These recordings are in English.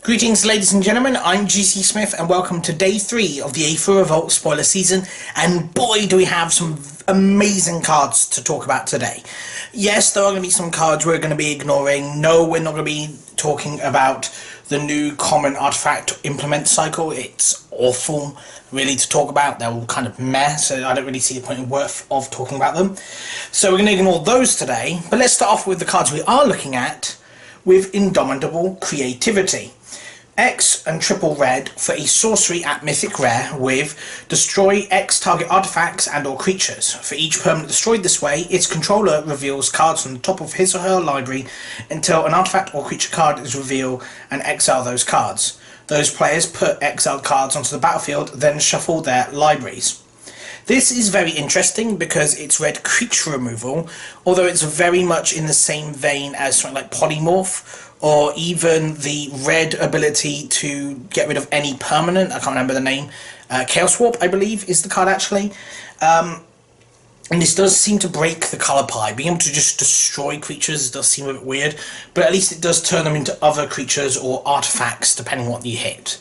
Greetings ladies and gentlemen, I'm GC Smith and welcome to day 3 of the Aether Revolt spoiler season, and boy do we have some amazing cards to talk about today. Yes, there are going to be some cards we're going to be ignoring. No, we're not going to be talking about the new common artifact implement cycle. It's awful really to talk about. They're all kind of meh, so I don't really see the point of talking about them. So we're going to ignore those today, but let's start off with the cards we are looking at with indomitable creativity. X and triple red for a sorcery at mythic rare with destroy X target artifacts and or creatures. For each permanent destroyed this way, its controller reveals cards from the top of his or her library until an artifact or creature card is revealed and exile those cards. Those players put exiled cards onto the battlefield, then shuffle their libraries. This is very interesting because it's red creature removal, although it's very much in the same vein as something like polymorph, or even the red ability to get rid of any permanent. I can't remember the name. Chaos Warp, I believe, is the card actually. And this does seem to break the colour pie. Being able to just destroy creatures does seem a bit weird, but at least it does turn them into other creatures or artifacts depending on what you hit.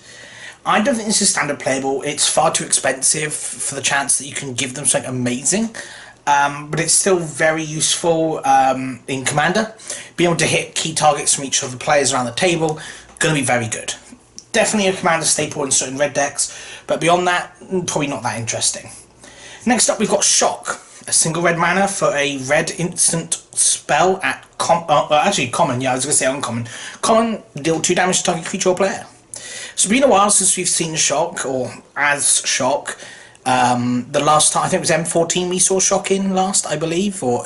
I don't think this is standard playable. It's far too expensive for the chance that you can give them something amazing. But it's still very useful in Commander. Being able to hit key targets from each of the players around the table, going to be very good. Definitely a Commander staple in certain red decks, but beyond that, probably not that interesting. Next up we've got Shock. A single red mana for a red instant spell at common, yeah I was going to say uncommon. Common, deal 2 damage to target creature or player. So it's been a while since we've seen Shock, or as Shock. The last time, I think it was M14 we saw Shock in last, I believe, or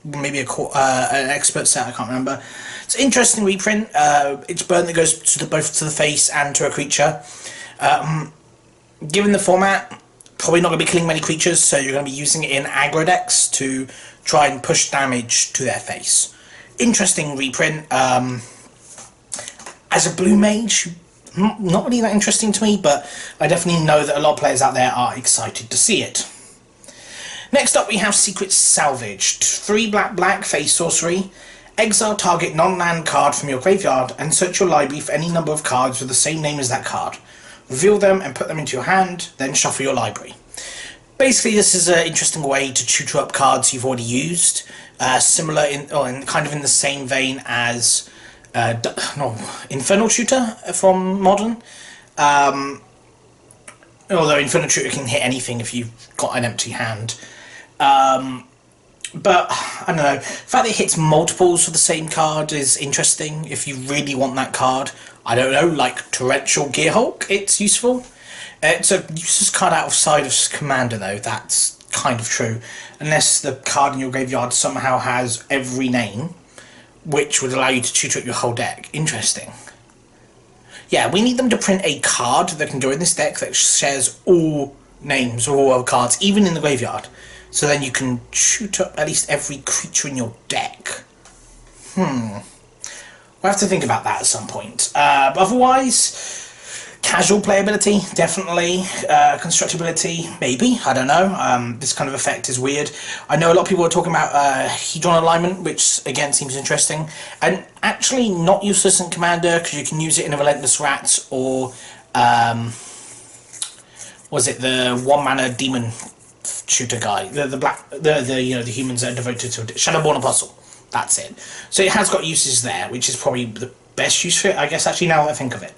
maybe an expert set, I can't remember. It's an interesting reprint. It's burn that goes to both to the face and to a creature. Given the format, probably not going to be killing many creatures, so you're going to be using it in aggro decks to try and push damage to their face. Interesting reprint. As a blue mage, not really that interesting to me, but I definitely know that a lot of players out there are excited to see it. Next up we have Secret Salvaged. 3 black face sorcery. Exile target non-land card from your graveyard and search your library for any number of cards with the same name as that card. Reveal them and put them into your hand, then shuffle your library. Basically this is an interesting way to tutor up cards you've already used. Similar in kind of in the same vein as Infernal Tutor from Modern. Although Infernal Tutor can hit anything if you've got an empty hand. But, I don't know, the fact that it hits multiples of the same card is interesting. If you really want that card, I don't know, like Torrential Gearhulk, it's useful. It's a useless card outside of Commander though, that's kind of true. Unless the card in your graveyard somehow has every name, which would allow you to tutor up your whole deck. Interesting. Yeah, we need them to print a card that can go in this deck that shares all names or all cards, even in the graveyard. So then you can tutor up at least every creature in your deck. We'll have to think about that at some point. But otherwise, casual playability, definitely. Constructability, maybe. I don't know. This kind of effect is weird. I know a lot of people are talking about Hedron alignment, which again seems interesting. And actually not useless in Commander, because you can use it in a Relentless Rats or was it the 1 mana demon shooter guy? The humans that are devoted to it. Shadowborn Apostle. That's it. So it has got uses there, which is probably the best use for it, I guess, actually, now that I think of it.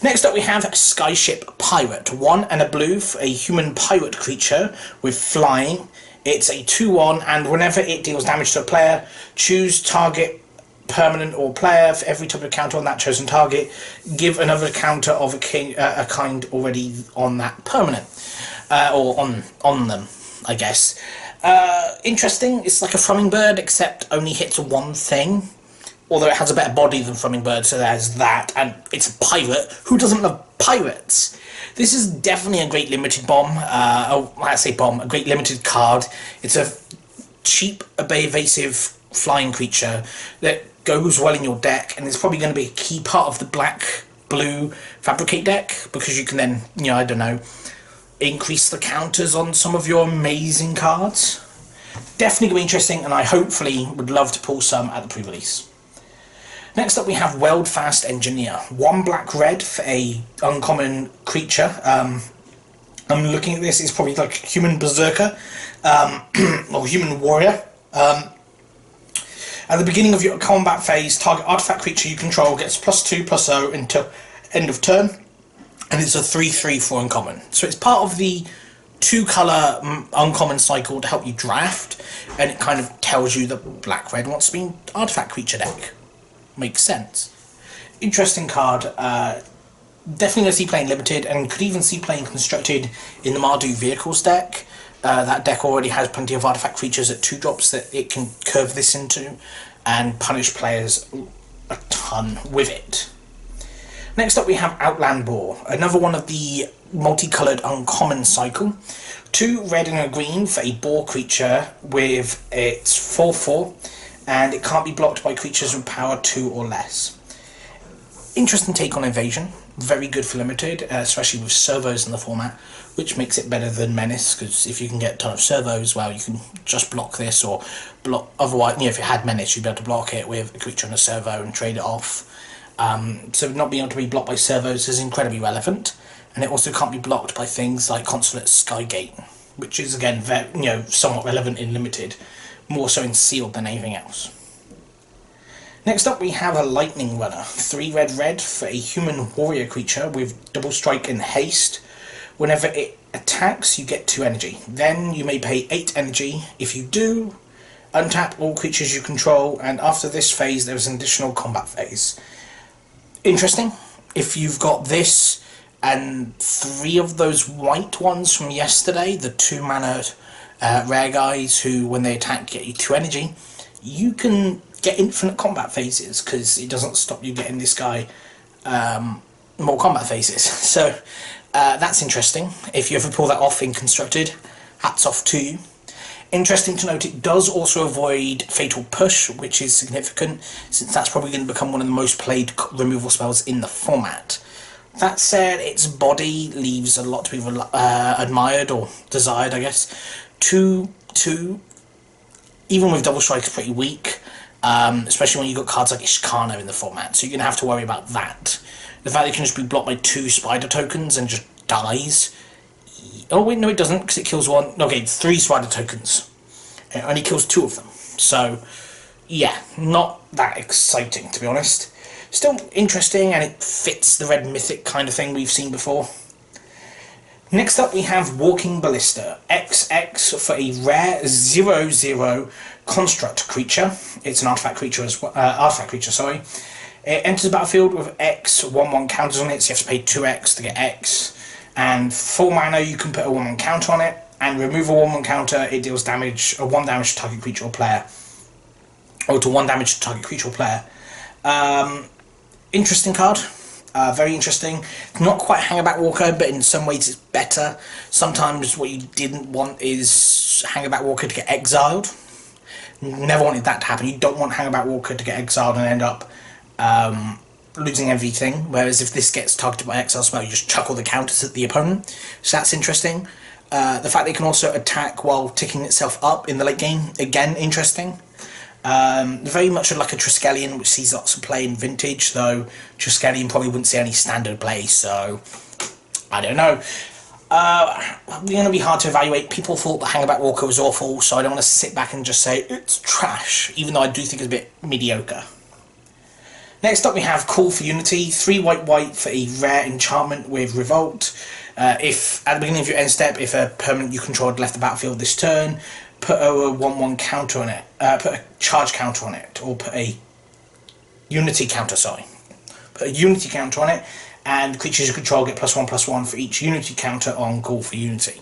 Next up we have Skyship Pirate. 1 and a blue for a human pirate creature with flying. It's a 2/1, and whenever it deals damage to a player, choose target permanent or player. For every type of counter on that chosen target, give another counter of a kind already on that permanent. Or on them, I guess. Interesting. It's like a Hummingbird, except only hits one thing. Although it has a better body than Hummingbird, so there's that, and it's a pirate. Who doesn't love pirates? This is definitely a great limited bomb. I say bomb, a great limited card. It's a cheap, evasive flying creature that goes well in your deck, and it's probably going to be a key part of the black-blue Fabricate deck, because you can then, I don't know, increase the counters on some of your amazing cards. Definitely going to be interesting, and I hopefully would love to pull some at the pre-release. Next up we have Weld Fast Engineer. 1 black red for a uncommon creature. I'm looking at this, it's probably like human berserker, or human warrior. At the beginning of your combat phase, target artifact creature you control gets +2/+0 until end of turn, and it's a 3/3 for uncommon. So it's part of the 2-colour uncommon cycle to help you draft, and it kind of tells you that black-red wants to be an artifact creature deck. Makes sense. Interesting card. Definitely going to see playing limited, and could even see playing constructed in the Mardu Vehicles deck. That deck already has plenty of artifact creatures at 2 drops that it can curve this into and punish players a ton with it. Next up we have Outland Boar, another one of the multicoloured uncommon cycle. 2 red and a green for a boar creature with its 4/4, and it can't be blocked by creatures with power 2 or less. Interesting take on Invasion, very good for limited, especially with servos in the format, which makes it better than Menace, because if you can get a ton of servos, well, you can just block this, or block, otherwise, you know, if you had Menace, you'd be able to block it with a creature and a servo and trade it off. So not being able to be blocked by servos is incredibly relevant, and it also can't be blocked by things like Consulate Skygate, which is again very, you know, somewhat relevant in limited, more so in sealed than anything else. Next up we have a Lightning Runner, 3 red for a human warrior creature with double strike and haste. Whenever it attacks you get 2 energy, then you may pay 8 energy. If you do, untap all creatures you control, and after this phase there is an additional combat phase. Interesting. If you've got this and 3 of those white ones from yesterday, the 2 mana rare guys who when they attack get you 2 energy, you can get infinite combat phases, because it doesn't stop you getting this guy more combat phases. So that's interesting. If you ever pull that off in constructed, hats off to you. Interesting to note, it does also avoid Fatal Push, which is significant, since that's probably going to become one of the most played removal spells in the format. That said, its body leaves a lot to be admired, or desired, I guess. 2/2, even with double strike, is pretty weak, especially when you've got cards like Ishkana in the format, so you're going to have to worry about that. The fact that it can just be blocked by 2 spider tokens and just dies. Oh wait, no it doesn't, because it kills 1. Okay, 3 spider tokens. It only kills 2 of them. So, yeah, not that exciting, to be honest. Still interesting, and it fits the red mythic kind of thing we've seen before. Next up we have Walking Ballista, XX for a rare 0/0 construct creature. It's an artifact creature as well. It enters the battlefield with X 1/1 counters on it, so you have to pay 2x to get X. And 4 mana you can put a 1/1 counter on it, and remove a 1/1 counter, it deals damage, or 1 damage to target creature or player. Or to 1 damage to target creature or player. Interesting card. Very interesting. Not quite Hangerback Walker, but in some ways it's better. Sometimes what you didn't want is Hangerback Walker to get exiled. Never wanted that to happen. You don't want Hangerback Walker to get exiled and end up losing everything. Whereas if this gets targeted by exile spell, you just chuck all the counters at the opponent. So that's interesting. The fact that it can also attack while ticking itself up in the late game, again, interesting. Very much like a Triskelion, which sees lots of play in Vintage, though Triskelion probably wouldn't see any standard play, so I don't know. It's going to be hard to evaluate. People thought the Hangerback Walker was awful, so I don't want to sit back and just say it's trash, even though I do think it's a bit mediocre. Next up we have Call for Unity, 3 white for a rare enchantment with Revolt. If at the beginning of your end step, if a permanent you controlled left the battlefield this turn, put a 1/1 counter on it, put a charge counter on it, or put a unity counter, Put a unity counter on it, and creatures you control get +1/+1 for each unity counter on Call for Unity.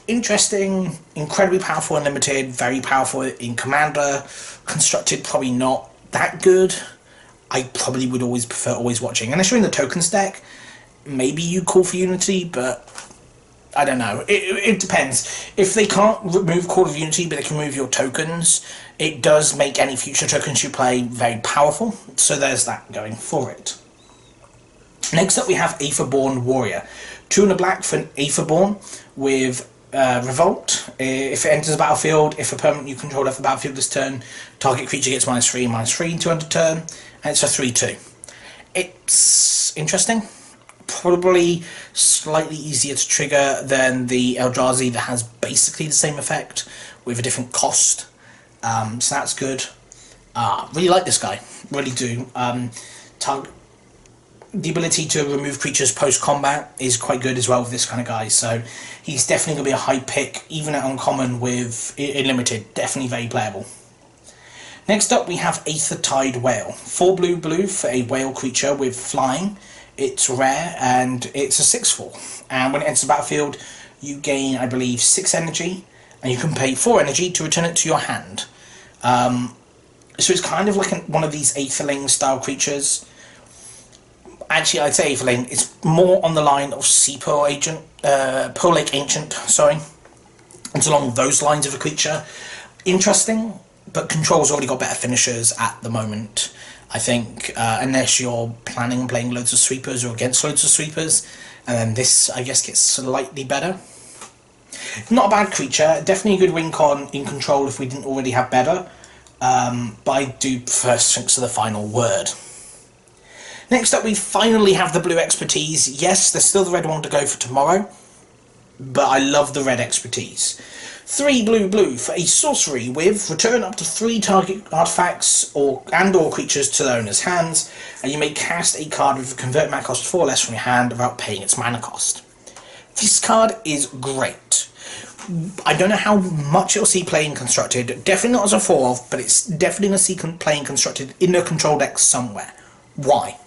Interesting, incredibly powerful in limited, very powerful in Commander. Constructed, probably not that good. I probably would always prefer always watching. Unless you're in the tokens deck, maybe you Call for Unity, but I don't know. It depends. If they can't remove Call of Unity, but they can remove your tokens, it does make any future tokens you play very powerful. So there's that going for it. Next up we have Aetherborn Warrior. 2 and a black for an Aetherborn with Revolt. If it enters the battlefield, if a permanent you control left the battlefield this turn, target creature gets -3/-3 to end of turn, and it's a 3/2. It's interesting. Probably slightly easier to trigger than the Eldrazi that has basically the same effect with a different cost. So that's good. Really like this guy. Really do. The ability to remove creatures post-combat is quite good as well with this kind of guy, so he's definitely going to be a high pick, even at uncommon with Unlimited. Definitely very playable. Next up we have Aether Whale. 4 blue for a whale creature with flying. It's rare and it's a 6/4. And when it enters the battlefield, you gain, I believe, 6 energy, and you can pay 4 energy to return it to your hand. So it's kind of like one of these Aetherling style creatures. Actually, I'd say Aetherling. It's more on the line of Pearl Lake Ancient, sorry. It's along those lines of a creature. Interesting, but Control's already got better finishers at the moment. I think, unless you're planning on playing loads of sweepers or against loads of sweepers, and then this, I guess, gets slightly better. Not a bad creature, definitely a good win con in Control if we didn't already have better, but I do prefer Sphinx of the Final Word. Next up we finally have the blue expertise. Yes, there's still the red one to go for tomorrow, but I love the red expertise. 3 blue for a sorcery with return up to 3 target artifacts or creatures to their owner's hands, and you may cast a card with a convert mana cost 4 or less from your hand without paying its mana cost. This card is great. I don't know how much it'll see playing constructed, definitely not as a 4/4, but it's definitely going to see playing constructed in a control deck somewhere. Why?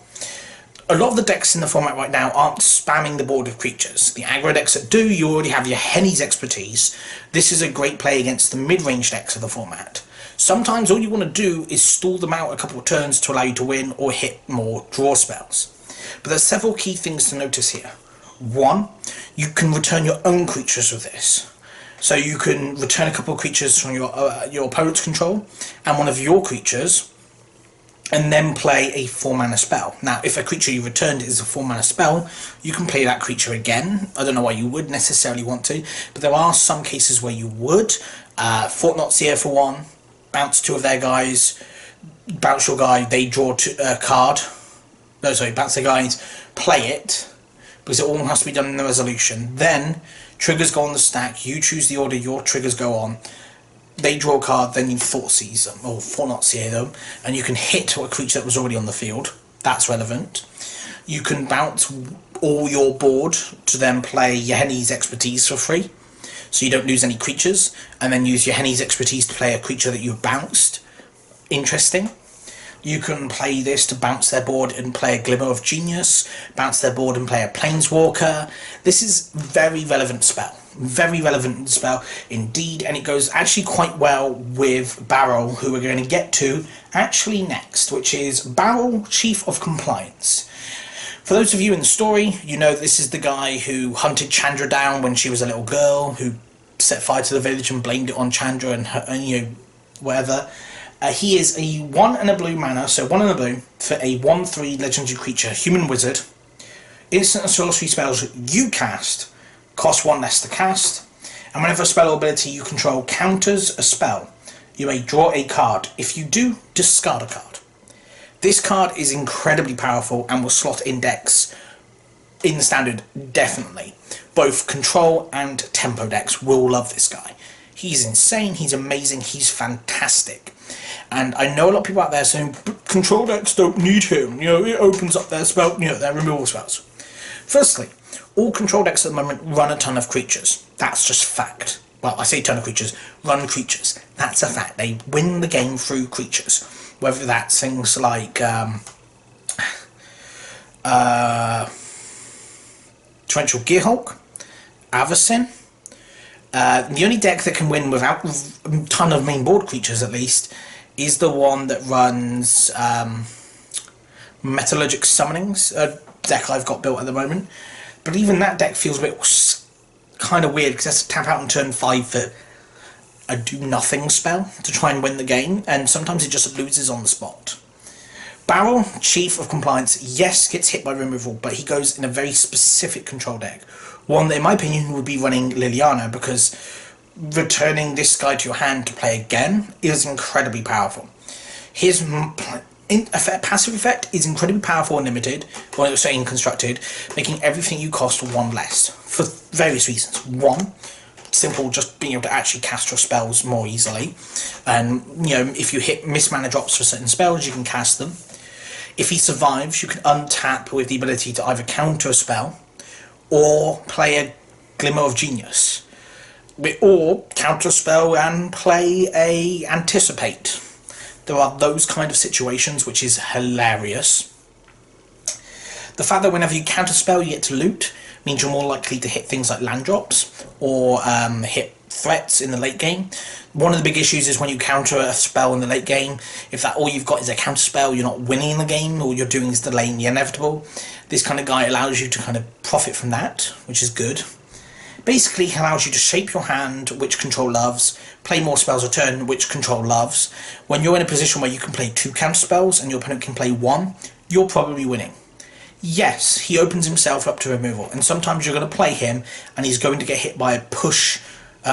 A lot of the decks in the format right now aren't spamming the board with creatures. The aggro decks that do, you already have your Henny's expertise. This is a great play against the mid-range decks of the format. Sometimes all you want to do is stall them out a couple of turns to allow you to win or hit more draw spells. But there's several key things to notice here. 1, you can return your own creatures with this. So you can return a couple of creatures from your opponent's control and one of your creatures, and then play a 4-mana spell. Now, if a creature you returned is a 4-mana spell, you can play that creature again. I don't know why you would necessarily want to, but there are some cases where you would. Fort Knott's for 1, bounce 2 of their guys, bounce your guy, they draw a card. No, sorry, bounce their guys, play it, because it all has to be done in the resolution. Then, triggers go on the stack, you choose the order your triggers go on. They draw a card, then you Thoughtseize them, or Fortnight's them, and you can hit a creature that was already on the field. That's relevant. You can bounce all your board to then play your Henny's expertise for free, so you don't lose any creatures, and then use your Henny's expertise to play a creature that you've bounced. Interesting. You can play this to bounce their board and play a Glimmer of Genius, bounce their board and play a Planeswalker. This is very relevant spell. Very relevant spell indeed, and it goes actually quite well with Baral, who we're going to get to actually next, which is Baral, Chief of Compliance. For those of you in the story, you know this is the guy who hunted Chandra down when she was a little girl, who set fire to the village and blamed it on Chandra and her, whatever. He is a 1 and a blue mana, so 1 and a blue, for a 1/3 legendary creature, human wizard. Instant and sorcery spells you cast cost 1 less to cast, and whenever a spell or ability you control counters a spell, you may draw a card. If you do, discard a card. This card is incredibly powerful and will slot in decks in the standard, definitely. Both control and tempo decks will love this guy. He's insane, he's amazing, he's fantastic. And I know a lot of people out there saying, but control decks don't need him, it opens up their spell, their removal spells. Firstly, all control decks at the moment run a ton of creatures. That's just fact. Well, I say ton of creatures, run creatures. That's a fact. They win the game through creatures. Whether that's things like Torrential Gearhulk, Avacyn. The only deck that can win without a ton of main board creatures, at least, is the one that runs Metallurgic Summonings, a deck I've got built at the moment. But even that deck feels a bit kind of weird, because it has to tap out on turn 5 for a do-nothing spell to try and win the game, and sometimes it just loses on the spot. Baral, Chief of Compliance, yes, gets hit by removal, but he goes in a very specific control deck. One that, in my opinion, would be running Liliana, because returning this guy to your hand to play again is incredibly powerful. His passive effect is incredibly powerful and limited, or so constructed, making everything you cost one less, for various reasons. One, simple, just being able to actually cast your spells more easily, and if you hit miss mana drops for certain spells, you can cast them. If he survives, you can untap with the ability to either counter a spell or play a Glimmer of Genius, or counter a spell and play a Anticipate. There are those kind of situations, which is hilarious. The fact that whenever you counter spell you get to loot means you're more likely to hit things like land drops or hit threats in the late game. One of the big issues is when you counter a spell in the late game, if that all you've got is a counter spell, you're not winning the game, all you're doing is delaying the inevitable. This kind of guy allows you to kind of profit from that, which is good. Basically, he allows you to shape your hand, which control loves, play more spells a turn, which control loves. When you're in a position where you can play 2 counter spells and your opponent can play 1, you're probably winning. Yes, he opens himself up to removal, and sometimes you're going to play him and he's going to get hit by a push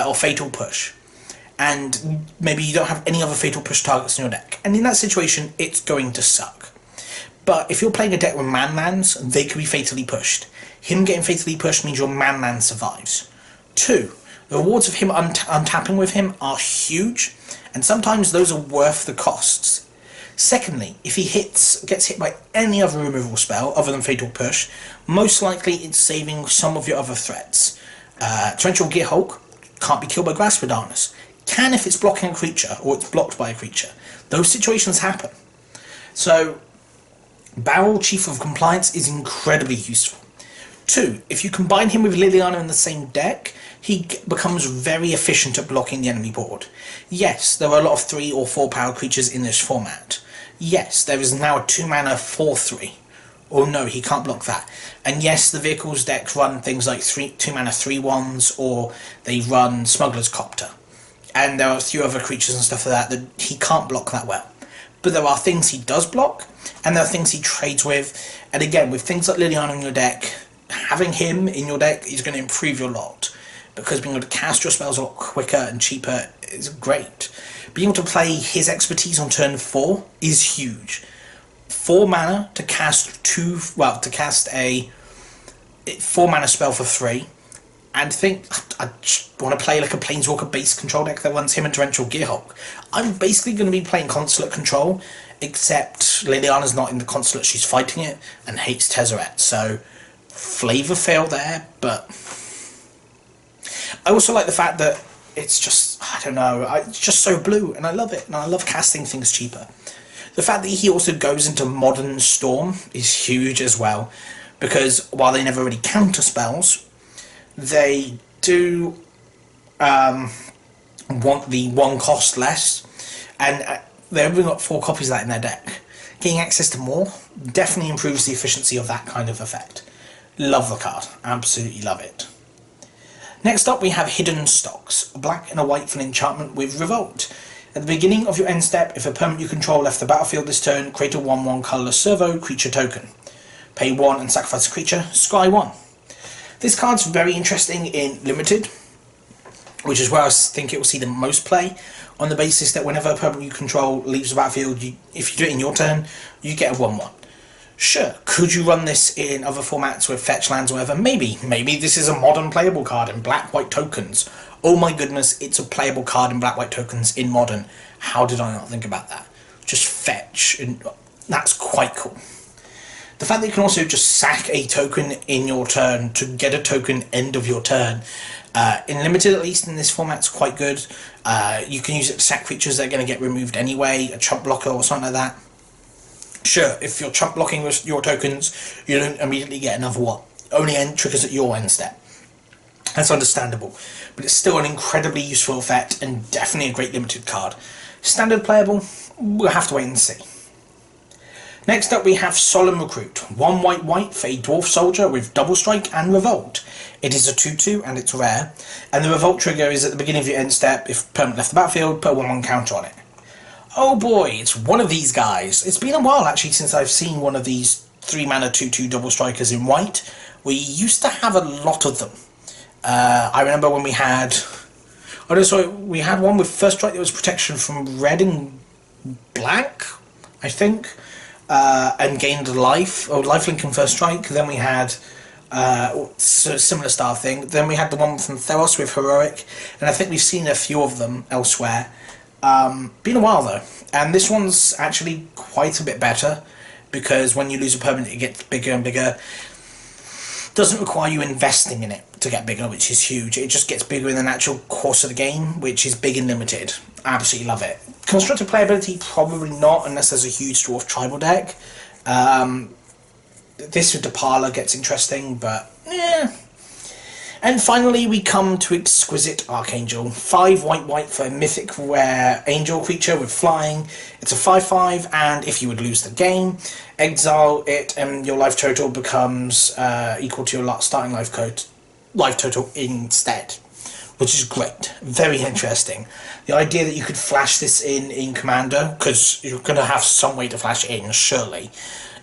or fatal push, and maybe you don't have any other fatal push targets in your deck, and in that situation it's going to suck. But if you're playing a deck with man-lands, they could be fatally pushed. Him getting fatally pushed means your man-land survives. 2, the rewards of him untapping with him are huge, and sometimes those are worth the costs. Secondly, if he gets hit by any other removal spell other than fatal push, most likely it's saving some of your other threats. Torrential Gearhulk can't be killed by Grasp of Darkness. Can if it's blocking a creature or it's blocked by a creature. Those situations happen. So Baral, Chief of Compliance, is incredibly useful. 2, if you combine him with Liliana in the same deck, he becomes very efficient at blocking the enemy board. Yes, there are a lot of 3 or 4 power creatures in this format. Yes, there is now a 2 mana 4/3. Oh no, he can't block that. And yes, the vehicles deck run things like 2 mana 3/1s, or they run Smuggler's Copter. And there are a few other creatures and stuff like that he can't block that well. But there are things he does block, and there are things he trades with. And again, with things like Liliana in your deck, having him in your deck is going to improve your lot, because being able to cast your spells a lot quicker and cheaper is great. Being able to play his expertise on turn 4 is huge. 4 mana to cast a 4 mana spell for 3, and think I just want to play like a Planeswalker base control deck that runs him and Torrential Gearhulk. I'm basically going to be playing Consulate control, except Liliana's not in the Consulate, she's fighting it and hates Tezzeret, so flavor fail there. But I also like the fact that it's just, I don't know, it's just so blue, and I love it, and I love casting things cheaper. The fact that he also goes into Modern Storm is huge as well, because while they never really counter spells, they do want the 1 cost less, and they've only got 4 copies of that in their deck. Getting access to more definitely improves the efficiency of that kind of effect. Love the card, absolutely love it. Next up we have Hidden Stocks, a black and a white for an enchantment with Revolt. At the beginning of your end step, if a permanent you control left the battlefield this turn, create a 1/1 colourless servo creature token. Pay 1 and sacrifice a creature, scry 1. This card's very interesting in Limited, which is where I think it will see the most play, on the basis that whenever a permanent you control leaves the battlefield, if you do it in your turn, you get a 1/1. Sure, could you run this in other formats with fetch lands or whatever? Maybe. Maybe this is a modern playable card in black-white tokens. Oh my goodness, it's a playable card in black-white tokens in modern. How did I not think about that? Just fetch, and that's quite cool. The fact that you can also just sack a token in your turn to get a token end of your turn, in Limited at least in this format's quite good. You can use it to sack creatures that are going to get removed anyway, a chump blocker or something like that. Sure, if you're chump blocking with your tokens, you don't immediately get another one. Only triggers at your end step. That's understandable, but it's still an incredibly useful effect and definitely a great Limited card. Standard playable, we'll have to wait and see. Next up we have Solemn Recruit, 1 white for a Dwarf Soldier with Double Strike and Revolt. It is a 2/2 and it's rare, and the Revolt trigger is at the beginning of your end step. If permanent left the battlefield, put a 1/1 counter on it. Oh boy, it's one of these guys. It's been a while actually since I've seen one of these 3-mana 2/2 double strikers in white. We used to have a lot of them. I remember when we had... Oh no, sorry, we had one with first strike that was protection from red and black, I think, and gained life, or lifelink and first strike. Then we had similar style thing. Then we had the one from Theros with heroic, and I think we've seen a few of them elsewhere. Been a while though, and this one's actually quite a bit better because when you lose a permanent, it gets bigger and bigger. Doesn't require you investing in it to get bigger, which is huge. It just gets bigger in the natural course of the game, which is big and limited. Absolutely love it. Constructed playability, probably not, unless there's a huge dwarf tribal deck. This with the Parlor gets interesting, but yeah. And finally, we come to Exquisite Archangel. 5 white for a mythic rare angel creature with flying. It's a 5/5, and if you would lose the game, exile it, and your life total becomes equal to your starting life total instead, which is great. Very interesting. The idea that you could flash this in Commander, because you're going to have some way to flash it in, surely,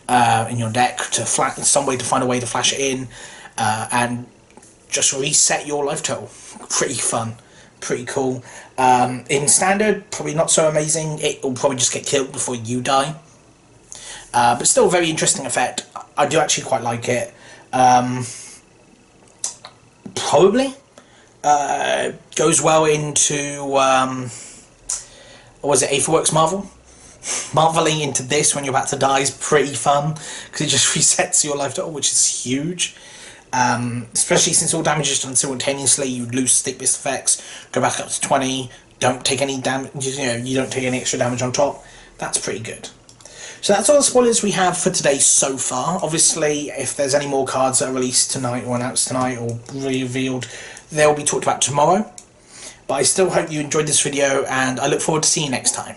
in your deck, some way to find a way to flash it in, and just reset your life total. Pretty fun, pretty cool. In Standard, probably not so amazing. It will probably just get killed before you die. But still a very interesting effect. I do actually quite like it. Probably goes well into, what was it, Aether Works Marvel? Marveling into this when you're about to die is pretty fun, because it just resets your life total, which is huge. Especially since all damage is done simultaneously, you lose stick-based effects, go back up to 20, don't take any damage, you don't take any extra damage on top. That's pretty good. So that's all the spoilers we have for today so far. Obviously, if there's any more cards that are released tonight or announced tonight or revealed, they'll be talked about tomorrow. But I still hope you enjoyed this video, and I look forward to seeing you next time.